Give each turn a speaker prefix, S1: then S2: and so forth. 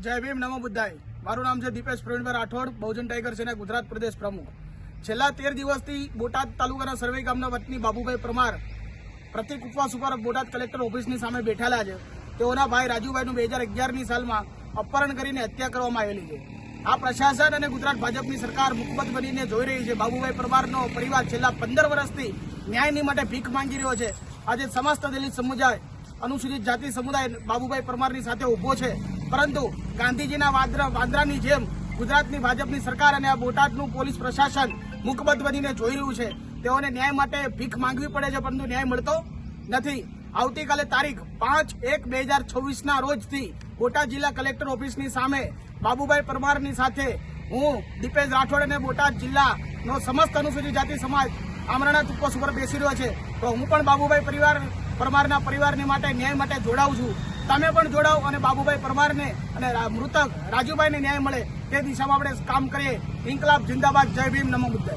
S1: જય ભીમ નમો બુદ્ધાય। મારું નામ છે દીપેશ પ્રવીણભાઈ રાઠોડ, બહુજન ટાઈગર સેના ગુજરાત પ્રદેશ પ્રમુખ। છેલ્લા 13 દિવસથી બોટાદ તાલુકાના સરવઈ ગામના વતની બાબુભાઈ પરમાર પ્રતિક ઉપવાસ ઉપર બોટાદ કલેક્ટર ઓફિસની સામે બેઠેલા છે। તેઓના ભાઈ રાજુભાઈનું 2011ની સાલમાં અપહરણ કરીને હત્યા કરવામાં આવેલી છે। આ પ્રશાસન અને ગુજરાત ભાજપની સરકાર મુખબત બનીને જોઈ રહી છે। બાબુભાઈ પરમારનો પરિવાર છેલ્લા 15 વર્ષથી ન્યાયની માટે ભીખ માંગી રહ્યો છે। આજે સમસ્ત દલિત સમુદાય, અનુસૂચિત જાતિ સમુદાય બાબુભાઈ પરમારની સાથે ઉભો છે, પરંતુ ગાંધીજીના વાંદરાની જેમ ગુજરાતની ભાજપની સરકાર અને આ બોટાદનું પોલીસ પ્રશાસન મુખબત બનીને જોઈ રહ્યું છે। તેઓને ન્યાય માટે ભીખ માંગવી પડે છે, પરંતુ ન્યાય મળતો નથી। આવતીકાલે તારીખ 5/1/2026ના રોજથી બોટાદ જિલ્લા કલેક્ટર ઓફિસની સામે બાબુભાઈ પરમારની સાથે હું દીપેશ રાઠોડ અને બોટાદ જિલ્લાનો સમસ્ત અનુસૂચિત જાતિ સમાજ આમરણના ઉપવાસ ઉપર બેસી રહ્યો છે। તો હું પણ બાબુભાઈ પરમારના પરિવારની માટે ન્યાય માટે જોડાઉં છું। તમે પણ જોડાઓ અને બાબુભાઈ પરમારને અને મૃતક રાજુભાઈને ન્યાય મળે તે દિશામાં આપણે કામ કરીએ। ઇન્કલાબ જિંદાબાદ। જય ભીમ નમો બુદ્ધાય।